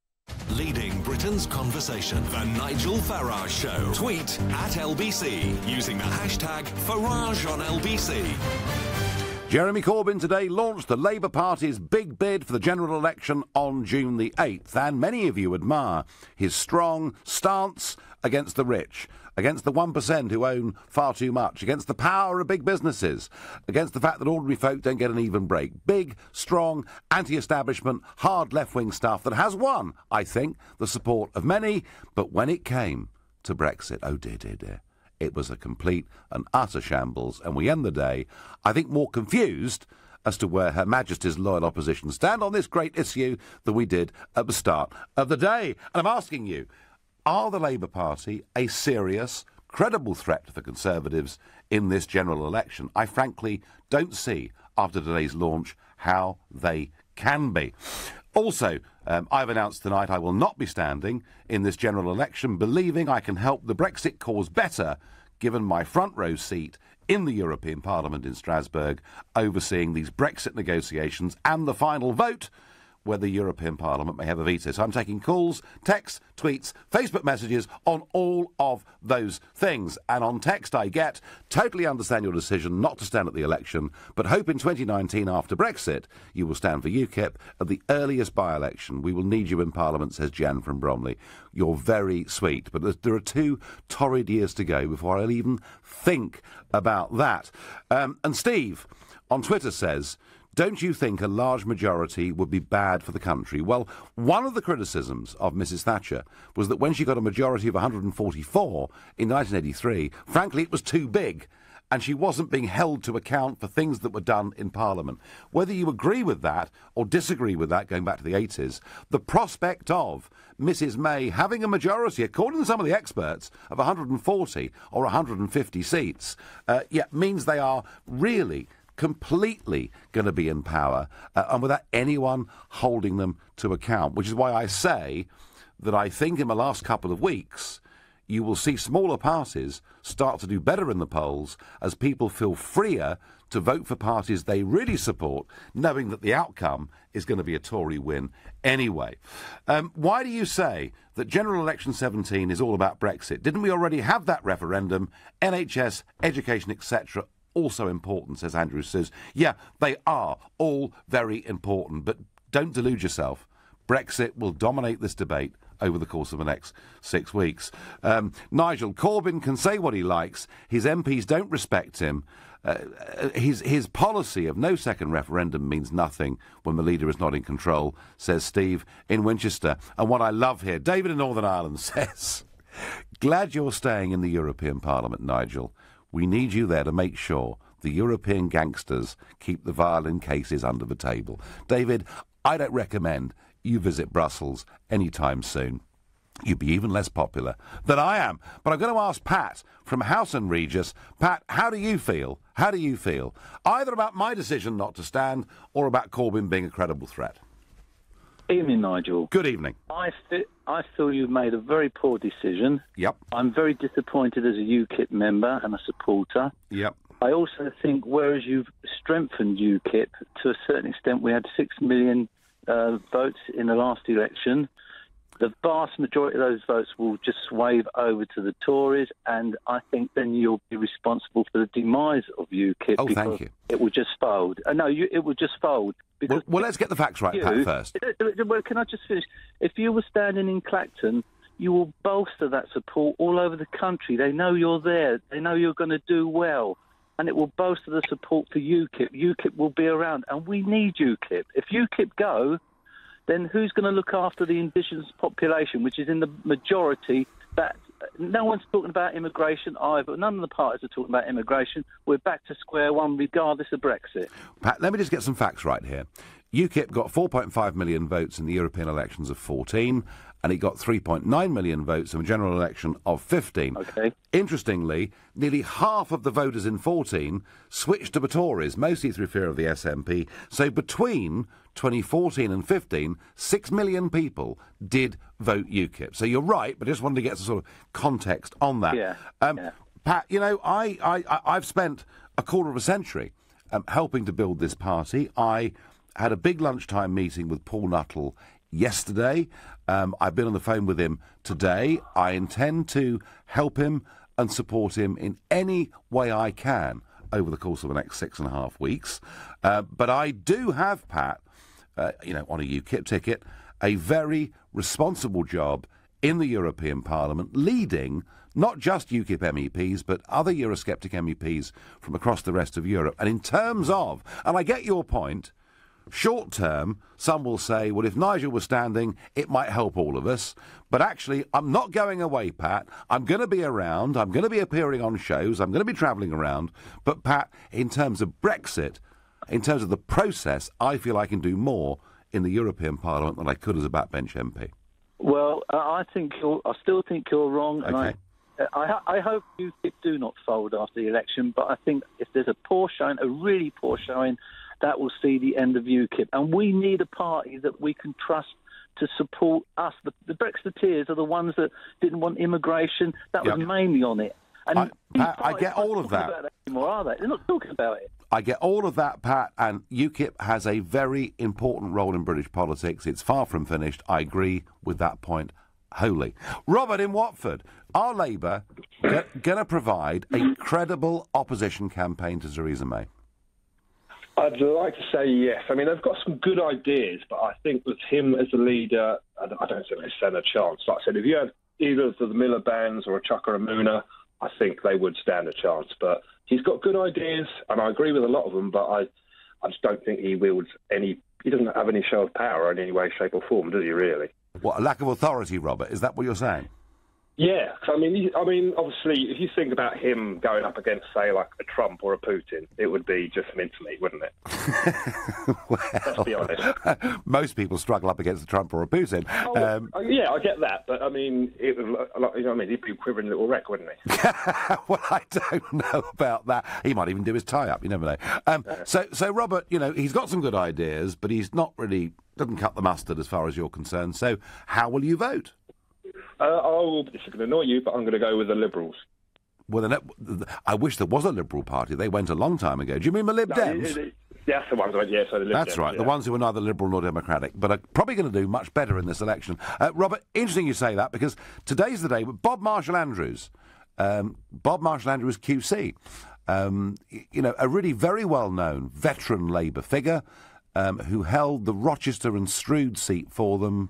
Leading Britain's conversation, The Nigel Farage Show. Tweet at LBC using the hashtag #FarageOnLBC. Jeremy Corbyn today launched the Labour Party's big bid for the general election on June the 8th, and many of you admire his strong stance against the rich, against the 1% who own far too much, against the power of big businesses, against the fact that ordinary folk don't get an even break. Big, strong, anti-establishment, hard left-wing stuff that has won, I think, the support of many. But when it came to Brexit, oh dear, dear, dear, it was a complete and utter shambles, and we end the day, I think, more confused as to where Her Majesty's loyal opposition stand on this great issue than we did at the start of the day. And I'm asking you, are the Labour Party a serious, credible threat to the Conservatives in this general election? I frankly don't see, after today's launch, how they can be. Also, I've announced tonight I will not be standing in this general election, believing I can help the Brexit cause better, given my front row seat in the European Parliament in Strasbourg, overseeing these Brexit negotiations and the final vote, whether the European Parliament may have a veto. So I'm taking calls, texts, tweets, Facebook messages on all of those things. And on text I get, totally understand your decision not to stand at the election, but hope in 2019 after Brexit you will stand for UKIP at the earliest by-election. We will need you in Parliament, says Jan from Bromley. You're very sweet, but there are 2 torrid years to go before I'll even think about that. And Steve on Twitter says, don't you think a large majority would be bad for the country? Well, one of the criticisms of Mrs Thatcher was that when she got a majority of 144 in 1983, frankly, it was too big, and she wasn't being held to account for things that were done in Parliament. Whether you agree with that or disagree with that, going back to the 80s, the prospect of Mrs May having a majority, according to some of the experts, of 140 or 150 seats, means they are really completely going to be in power and without anyone holding them to account, which is why I say that I think in the last couple of weeks you will see smaller parties start to do better in the polls as people feel freer to vote for parties they really support, knowing that the outcome is going to be a Tory win anyway. Why do you say that General Election 17 is all about Brexit? Didn't we already have that referendum? NHS, education, etc., also important, says Andrew. Says, yeah, they are all very important, but don't delude yourself. Brexit will dominate this debate over the course of the next 6 weeks. Nigel, Corbyn can say what he likes. His MPs don't respect him. His policy of no second referendum means nothing when the leader is not in control, says Steve in Winchester. And what I love here, David in Northern Ireland says, glad you're staying in the European Parliament, Nigel. We need you there to make sure the European gangsters keep the violin cases under the table. David, I don't recommend you visit Brussels anytime soon. You'd be even less popular than I am. But I'm going to ask Pat from House and Regis. Pat, how do you feel? How do you feel? Either about my decision not to stand or about Corbyn being a credible threat? Evening, Nigel. Good evening. I feel you've made a very poor decision. Yep. I'm very disappointed as a UKIP member and a supporter. Yep. I also think whereas you've strengthened UKIP, to a certain extent, we had 6 million votes in the last election. The vast majority of those votes will just swave over to the Tories, and I think then you'll be responsible for the demise of UKIP. Oh, because thank you. It will just fold. It will just fold. Because well, let's get the facts right, Pat, first. Well, can I just finish? If you were standing in Clacton, you will bolster that support all over the country. They know you're there. They know you're going to do well. And it will bolster the support for UKIP. UKIP will be around, and we need UKIP. If UKIP go, then who's going to look after the indigenous population, which is in the majority? That no one's talking about immigration either. None of the parties are talking about immigration. We're back to square one, regardless of Brexit. Pat, let me just get some facts right here. UKIP got 4.5 million votes in the European elections of 14, and it got 3.9 million votes in the general election of 15. Okay. Interestingly, nearly half of the voters in 14 switched to the Tories, mostly through fear of the SNP. So between 2014 and 15, 6 million people did vote UKIP. So you're right, but I just wanted to get some sort of context on that. Yeah. Pat, you know, I've spent a quarter of a century helping to build this party. I had a big lunchtime meeting with Paul Nuttall yesterday. I've been on the phone with him today. I intend to help him and support him in any way I can over the course of the next 6.5 weeks. But I do have, Pat, on a UKIP ticket, a very responsible job in the European Parliament, leading not just UKIP MEPs, but other Eurosceptic MEPs from across the rest of Europe. And in terms of, and I get your point, short term, some will say, well, if Nigel was standing, it might help all of us. But actually, I'm not going away, Pat. I'm going to be around. I'm going to be appearing on shows. I'm going to be travelling around. But, Pat, in terms of Brexit, in terms of the process, I feel I can do more in the European Parliament than I could as a backbench MP. Well, I still think you're wrong. Okay. And I hope UKIP do not fold after the election. But I think if there's a poor showing, a really poor showing, that will see the end of UKIP. And we need a party that we can trust to support us. The Brexiteers are the ones that didn't want immigration. That was mainly on it. And I get all of that. About that anymore, are they? They're not talking about it. I get all of that, Pat, and UKIP has a very important role in British politics. It's far from finished. I agree with that point wholly. Robert in Watford, are Labour going to provide a credible opposition campaign to Theresa May? I'd like to say yes. I mean, they've got some good ideas, but I think with him as a leader, I don't think they stand a chance. Like I said, if you had either of the Miller Bands or a Chuck or a Mooner, I think they would stand a chance. But he's got good ideas, and I agree with a lot of them, but I just don't think he wields any... He doesn't have any show of power in any way, shape or form, does he, really? What, a lack of authority, Robert? Is that what you're saying? Yeah, I mean, obviously, if you think about him going up against, say, like a Trump or a Putin, it would be just mincemeat, wouldn't it? Well, let's be honest. Most people struggle up against a Trump or a Putin. Yeah, I get that, but I mean, it was, you know what I mean? He'd be a quivering little wreck, wouldn't he? Well, I don't know about that. He might even do his tie-up. You never know. So Robert, you know, he's got some good ideas, but he's not really doesn't cut the mustard as far as you're concerned. So, how will you vote? This is going to annoy you, but I'm going to go with the Liberals. Well, I wish there was a Liberal Party. They went a long time ago. Do you mean the Lib Dems? That's the ones I went, yeah, so the Lib That's Dems, right, yeah. the ones who are neither Liberal nor Democratic, but are probably going to do much better in this election. Robert, interesting you say that, because today's the day with Bob Marshall-Andrews. Bob Marshall-Andrews QC. You know, a really very well-known veteran Labour figure who held the Rochester and Strood seat for them,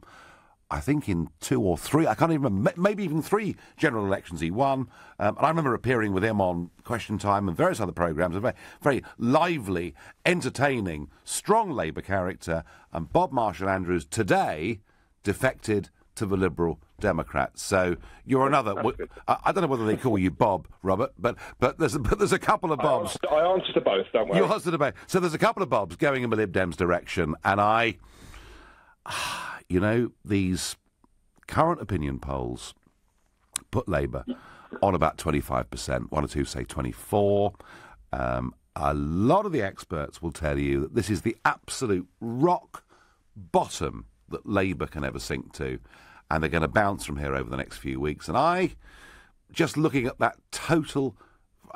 I think in 2 or 3, I can't even remember, maybe even 3 general elections he won. And I remember appearing with him on Question Time and various other programmes, a very, very lively, entertaining, strong Labour character. And Bob Marshall-Andrews today defected to the Liberal Democrats. So you're another... I don't know whether they call you Bob, Robert, but there's a couple of Bobs. I answer to both, don't worry. You answer to both. So there's a couple of Bobs going in the Lib Dems' direction, and you know, these current opinion polls put Labour on about 25%. One or two say 24%. A lot of the experts will tell you that this is the absolute rock bottom that Labour can ever sink to, and they're going to bounce from here over the next few weeks. And just looking at that total,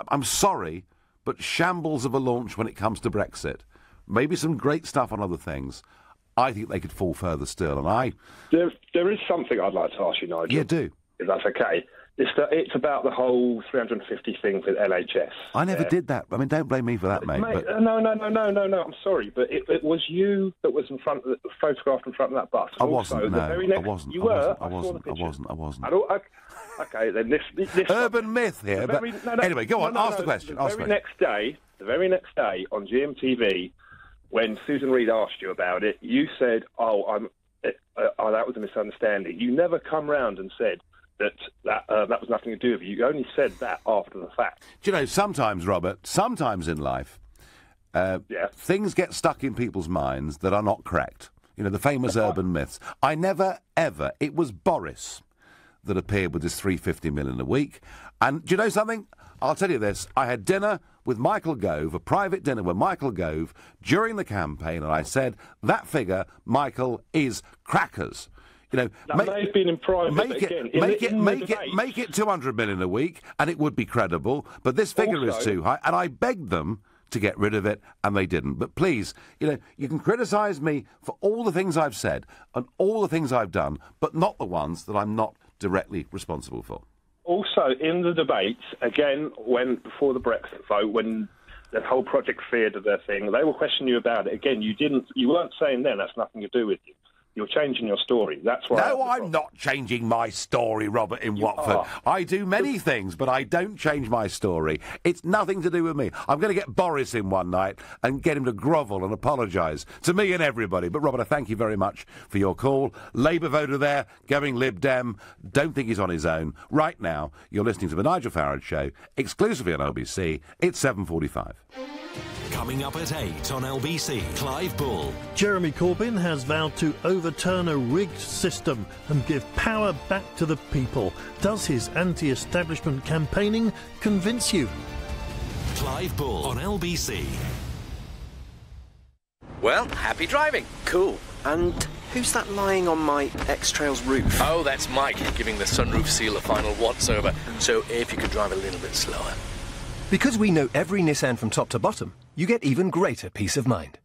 I'm sorry, but shambles of a launch when it comes to Brexit, maybe some great stuff on other things, I think they could fall further still, and There is something I'd like to ask you, Nigel. Yeah, do. If that's okay. It's about the whole 350 thing for LHS. I never did that. I mean, don't blame me for that, mate. No, I'm sorry, but it was you that was photographed in front of that bus. I wasn't, I wasn't. You were? I wasn't. Okay, then this urban myth here, but anyway, go on, ask the question. The very next day on GMTV, when Susan Reid asked you about it, you said, that was a misunderstanding. You never come round and said that was nothing to do with you. You only said that after the fact. Do you know, sometimes, Robert, sometimes in life, things get stuck in people's minds that are not correct. You know, the famous urban myths. I never, ever, it was Boris that appeared with this 350 million a week. And do you know something? I'll tell you this. I had dinner with Michael Gove, a private dinner with Michael Gove during the campaign, and I said, that figure, Michael, is crackers. You know, may have been in private, make it 200 million a week, and it would be credible. But this figure is too high, and I begged them to get rid of it, and they didn't. But please, you know, you can criticise me for all the things I've said and all the things I've done, but not the ones that I'm not directly responsible for. Also, in the debates, again, before the Brexit vote, when the whole Project Fear did their thing, they will question you about it. Again, you weren't saying then that's nothing to do with you. You're changing your story. That's why. No, I'm not changing my story, Robert, in Watford. I do many things, but I don't change my story. It's nothing to do with me. I'm going to get Boris in one night and get him to grovel and apologise to me and everybody. But, Robert, I thank you very much for your call. Labour voter there, going Lib Dem. Don't think he's on his own. Right now, you're listening to The Nigel Farage Show, exclusively on LBC. It's 7:45. Coming up at 8 on LBC, Clive Bull. Jeremy Corbyn has vowed to overturn a rigged system and give power back to the people. Does his anti-establishment campaigning convince you? Clive Bull on LBC. Well, happy driving. Cool. And who's that lying on my X-Trail's roof? Oh, that's Mike, giving the sunroof seal a final once-over. So if you could drive a little bit slower. Because we know every Nissan from top to bottom, you get even greater peace of mind.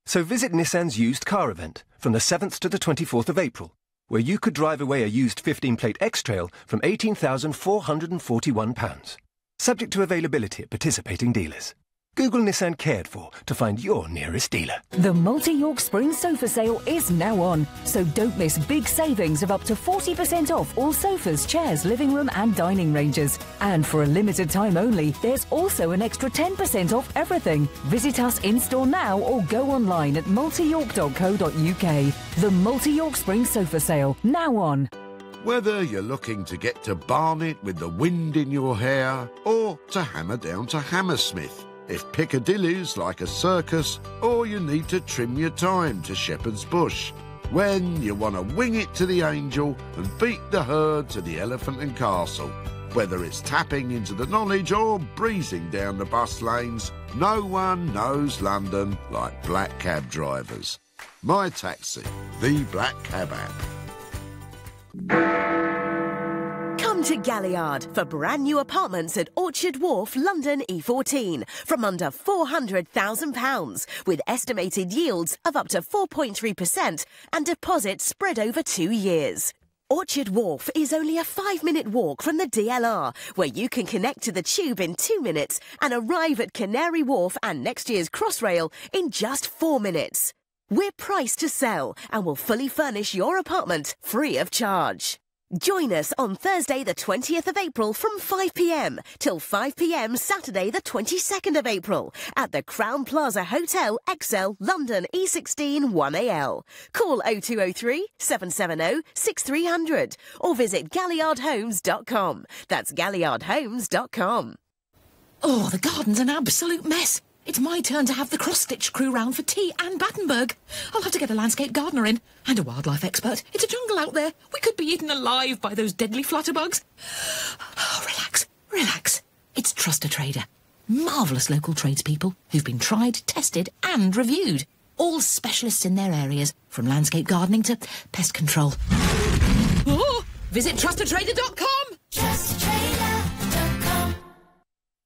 So visit Nissan's used car event from the 7th to the 24th of April, where you could drive away a used 15-plate X-Trail from £18,441. Subject to availability at participating dealers. Google Nissan Cared For to find your nearest dealer. The multi-York Spring Sofa Sale is now on, so don't miss big savings of up to 40% off all sofas, chairs, living room and dining ranges. And for a limited time only, there's also an extra 10% off everything. Visit us in-store now or go online at multiyork.co.uk. The multi-York Spring Sofa Sale, now on. Whether you're looking to get to Barnet with the wind in your hair or to hammer down to Hammersmith, if Piccadilly's like a circus, or you need to trim your time to Shepherd's Bush, when you want to wing it to the Angel and beat the herd to the Elephant and Castle. Whether it's tapping into the knowledge or breezing down the bus lanes, no one knows London like black cab drivers. My Taxi, the black cab app. Come to Galliard for brand new apartments at Orchard Wharf, London E14 from under £400,000 with estimated yields of up to 4.3% and deposits spread over 2 years. Orchard Wharf is only a 5-minute walk from the DLR, where you can connect to the tube in 2 minutes and arrive at Canary Wharf and next year's Crossrail in just 4 minutes. We're priced to sell and will fully furnish your apartment free of charge. Join us on Thursday the 20th of April from 5 p.m. till 5 p.m. Saturday the 22nd of April at the Crown Plaza Hotel, XL, London E16 1AL. Call 0203 770 6300 or visit galliardhomes.com. That's galliardhomes.com. Oh, the garden's an absolute mess. It's my turn to have the cross-stitch crew round for tea and Battenberg. I'll have to get a landscape gardener in and a wildlife expert. It's a jungle out there. We could be eaten alive by those deadly flutterbugs. Oh, relax, relax. It's Trust a Trader. Marvellous local tradespeople who've been tried, tested and reviewed. All specialists in their areas, from landscape gardening to pest control. Oh, visit trustatrader.com. Trustatrader.com.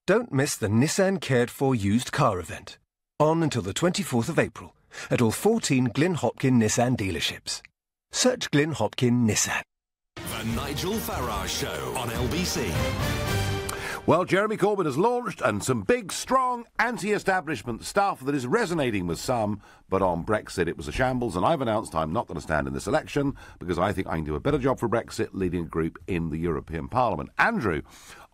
Don't miss the Nissan Cared For used car event. On until the 24th of April at all 14 Glyn Hopkin Nissan dealerships. Search Glyn Hopkin Nissan. The Nigel Farage Show on LBC. Well, Jeremy Corbyn has launched and some big, strong, anti-establishment stuff that is resonating with some, but on Brexit it was a shambles, and I've announced I'm not going to stand in this election because I think I can do a better job for Brexit leading a group in the European Parliament. Andrew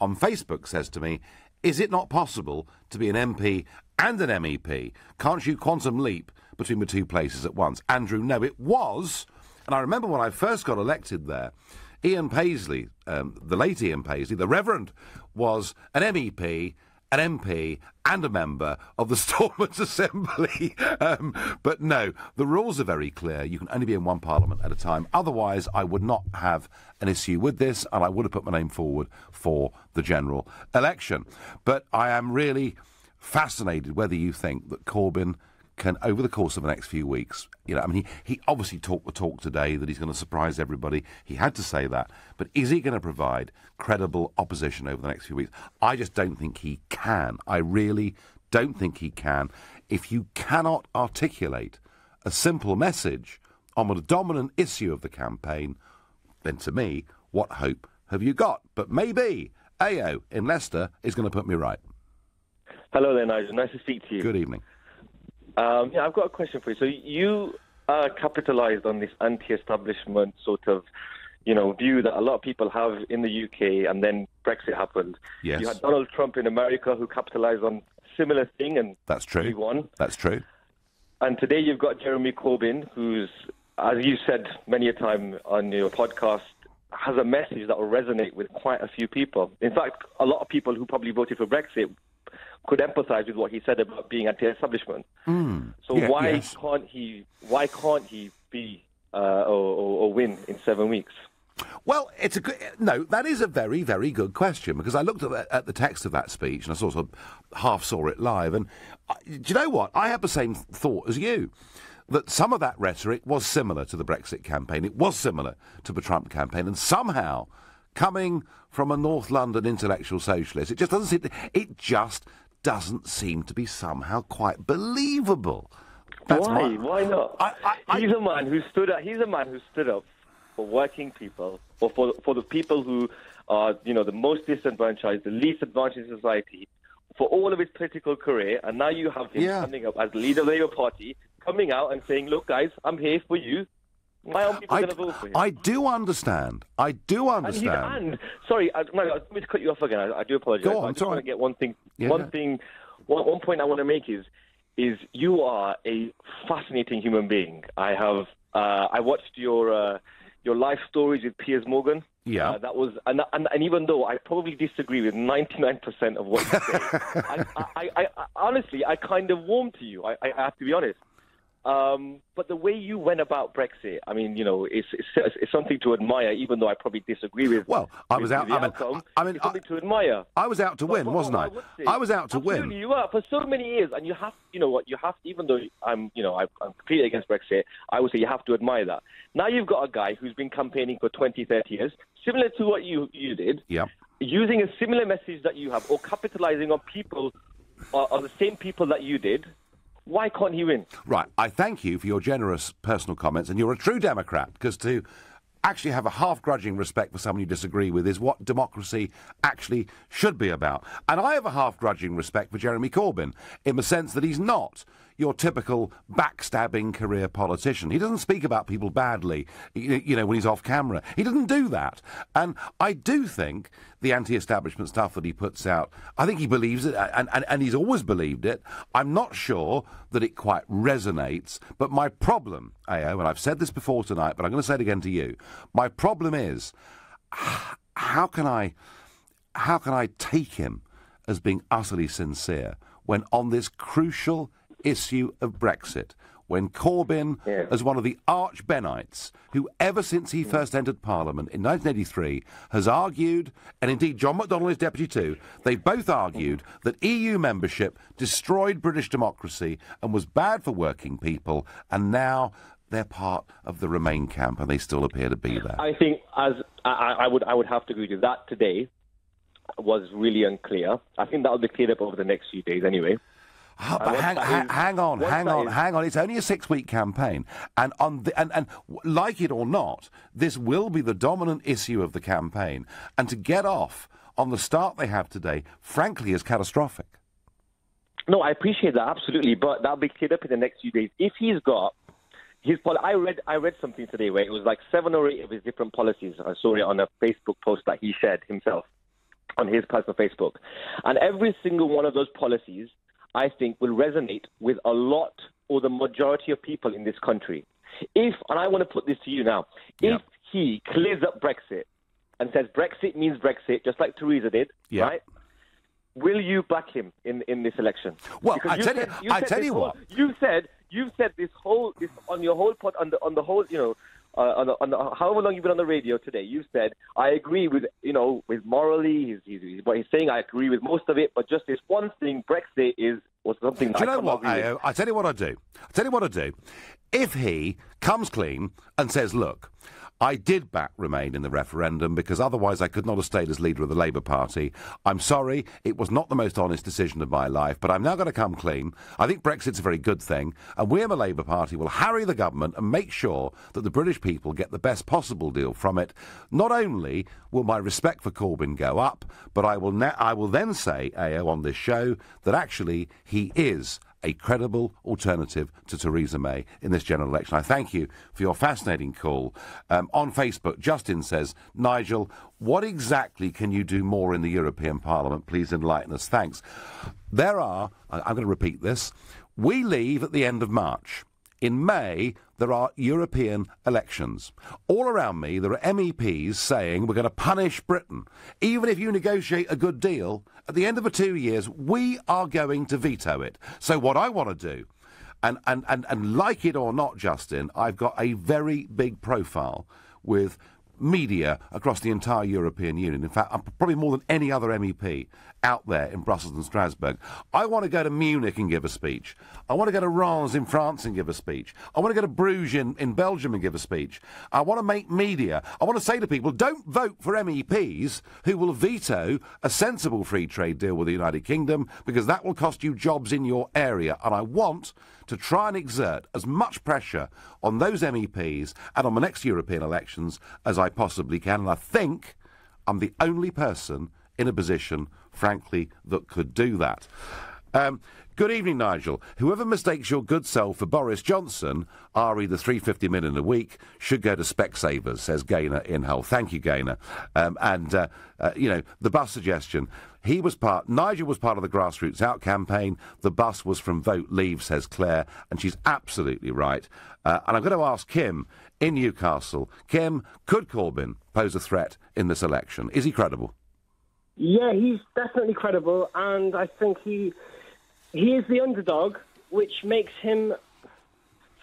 on Facebook says to me, is it not possible to be an MP and an MEP? Can't you quantum leap between the two places at once? Andrew, no, it was, and I remember when I first got elected there, Ian Paisley, the late Ian Paisley, the Reverend, was an MEP, an MP and a member of the Stormers' Assembly. But no, the rules are very clear. You can only be in one parliament at a time. Otherwise, I would not have an issue with this, and I would have put my name forward for the general election. But I am really fascinated whether you think that Corbyn can, over the course of the next few weeks, you know, I mean, he obviously talked the talk today that he's going to surprise everybody. He had to say that. But is he going to provide credible opposition over the next few weeks? I just don't think he can. I really don't think he can. If you cannot articulate a simple message on a dominant issue of the campaign, then to me, what hope have you got? But maybe AO in Leicester is going to put me right. Hello there, Nigel. Nice to speak to you. Good evening. Yeah, I've got a question for you. So you capitalised on this anti-establishment sort of, you know, view that a lot of people have in the UK, and then Brexit happened. Yes. You had Donald Trump in America who capitalised on a similar thing, and that's true. He won. That's true. And today you've got Jeremy Corbyn, who's, as you said many a time on your podcast, has a message that will resonate with quite a few people. In fact, a lot of people who probably voted for Brexit could empathise with what he said about being anti-establishment. So why can't he be or win in 7 weeks? Well, it's a good, no. That is a very, very good question, because I looked at the text of that speech and I sort of half saw it live. And do you know what? I had the same thought as you, that some of that rhetoric was similar to the Brexit campaign. It was similar to the Trump campaign, and somehow, coming from a North London intellectual socialist, it just doesn't seem to be somehow quite believable. That's Why? Why not? He's a man who stood up for working people, or for the people who are, the most disadvantaged, the least advantaged in society, for all of his political career. And now you have him standing up as leader of the Labour Party, coming out and saying, "Look, guys, I'm here for you." Why aren't people going to vote for him? I do understand. Sorry, let me cut you off again. I do apologise. Go on, I just want to get one thing. Yeah. One point I want to make is you are a fascinating human being. I watched your life stories with Piers Morgan. Yeah. That was and even though I probably disagree with 99% of what you say, I honestly kind of warm to you. I have to be honest. But the way you went about Brexit, I mean, it's something to admire, even though I probably disagree with. Well, I was out. It's something to admire. I was out to win, wasn't I? I was out to win. Absolutely, you were for so many years, and you have. You know what? You have. Even though I'm completely against Brexit, I would say you have to admire that. Now you've got a guy who's been campaigning for 20, 30 years, similar to what you did. Yeah. Using a similar message that you have, or capitalising on people, on the same people that you did. Why can't he win? Right. I thank you for your generous personal comments, and you're a true Democrat, because to actually have a half-grudging respect for someone you disagree with is what democracy actually should be about. And I have a half-grudging respect for Jeremy Corbyn, in the sense that he's not your typical backstabbing career politician. He doesn't speak about people badly, when he's off camera. He doesn't do that. And I do think the anti-establishment stuff that he puts out, I think he believes it, and he's always believed it. I'm not sure that it quite resonates, but my problem, AO, and I've said this before tonight, but I'm going to say it again to you, my problem is, how can I take him as being utterly sincere when on this crucial issue of Brexit, when Corbyn, as one of the arch-Bennites, who ever since he first entered Parliament in 1983 has argued, and indeed John McDonnell is deputy too, they've both argued that EU membership destroyed British democracy and was bad for working people, and now they're part of the Remain camp, and they still appear to be there. I think, as I would have to agree with that today, was really unclear. I think that will be cleared up over the next few days anyway. But hang on. It's only a 6-week campaign, and like it or not, this will be the dominant issue of the campaign. And to get off on the start they have today, frankly, is catastrophic. No, I appreciate that absolutely, but that'll be cleared up in the next few days. If he's got his I read something today where it was like 7 or 8 of his different policies. I saw it on a Facebook post that he shared himself on his personal Facebook, and every single one of those policies, I think, will resonate with a lot or the majority of people in this country. And I want to put this to you now, if he clears up Brexit and says Brexit means Brexit, just like Theresa did, right? Will you back him in this election? Well, I tell you what. You've said this on your whole pod, on the whole, on however long you've been on the radio today, you said, I agree with morally, what he's saying, I agree with most of it, but just this one thing, Brexit was something that Do you know what, Ao? I tell you what I do. If he comes clean and says, look, I did back Remain in the referendum because otherwise I could not have stayed as leader of the Labour Party. I'm sorry, it was not the most honest decision of my life, but I'm now going to come clean. I think Brexit's a very good thing, and we in the Labour Party will harry the government and make sure that the British people get the best possible deal from it. Not only will my respect for Corbyn go up, but I will then say, AO, on this show, that actually he is a credible alternative to Theresa May in this general election. I thank you for your fascinating call. On Facebook, Justin says, Nigel, what exactly can you do more in the European Parliament? Please enlighten us. Thanks. I'm going to repeat this, we leave at the end of March. In May, there are European elections. All around me, there are MEPs saying we're going to punish Britain. Even if you negotiate a good deal, at the end of the 2 years, we are going to veto it. So what I want to do, and like it or not, Justin, I've got a very big profile with media across the entire European Union. In fact, probably more than any other MEP out there in Brussels and Strasbourg. I want to go to Munich and give a speech. I want to go to Reims in France and give a speech. I want to go to Bruges in Belgium and give a speech. I want to make media. I want to say to people, don't vote for MEPs who will veto a sensible free trade deal with the United Kingdom, because that will cost you jobs in your area. And I want to try and exert as much pressure on those MEPs and on the next European elections as I possibly can. And I think I'm the only person in a position, frankly, that could do that. Good evening, Nigel. Whoever mistakes your good self for Boris Johnson, re the 350 million a week, should go to Specsavers, says Gaynor in Hull. Thank you, Gaynor. You know, the bus suggestion. Nigel was part of the Grassroots Out campaign. The bus was from Vote Leave, says Claire, and she's absolutely right. And I'm going to ask Kim in Newcastle. Kim, could Corbyn pose a threat in this election? Is he credible? Yeah, he's definitely credible, and I think he is the underdog, which makes him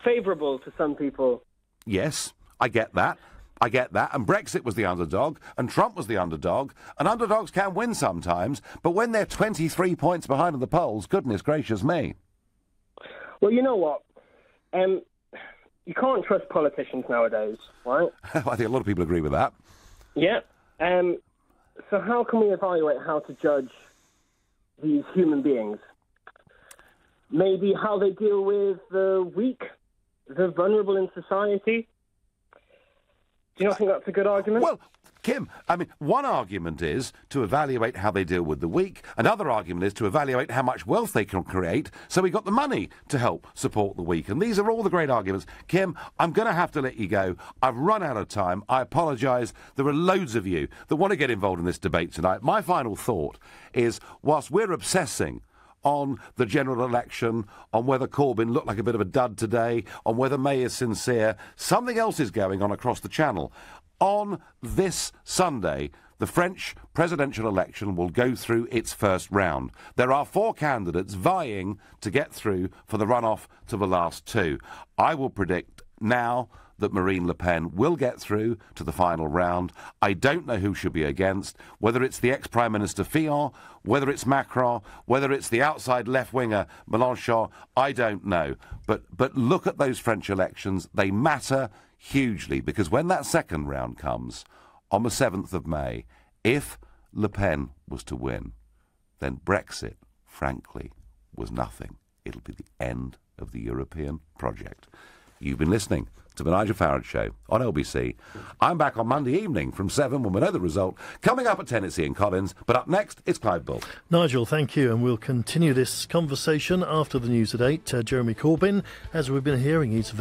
favourable to some people. Yes, I get that. And Brexit was the underdog, and Trump was the underdog, and underdogs can win sometimes, but when they're 23 points behind in the polls, goodness gracious me. Well, you know what? You can't trust politicians nowadays, right? I think a lot of people agree with that. Yeah. So how can we evaluate how to judge these human beings? Maybe how they deal with the weak, the vulnerable in society? Do you not think that's a good argument? Well, Kim, I mean, one argument is to evaluate how they deal with the weak. Another argument is to evaluate how much wealth they can create so we got the money to help support the weak. And these are all the great arguments. Kim, I'm going to have to let you go. I've run out of time. I apologise. There are loads of you that want to get involved in this debate tonight. My final thought is, whilst we're obsessing on the general election, on whether Corbyn looked like a bit of a dud today, on whether May is sincere, something else is going on across the channel. On this Sunday, the French presidential election will go through its first round. There are 4 candidates vying to get through for the runoff to the last 2. I will predict now that Marine Le Pen will get through to the final round. I don't know who she'll be against, whether it's the ex-Prime Minister Fillon, whether it's Macron, whether it's the outside left-winger Mélenchon, I don't know. But look at those French elections. They matter hugely, because when that second round comes on the 7th of May, if Le Pen was to win, then Brexit, frankly, was nothing. It'll be the end of the European project. You've been listening to the Nigel Farage Show on LBC. I'm back on Monday evening from 7 when we know the result. Coming up at 10, it's Ian Collins, but up next, it's Clive Bull. Nigel, thank you, and we'll continue this conversation after the news at 8. Jeremy Corbyn, as we've been hearing, he's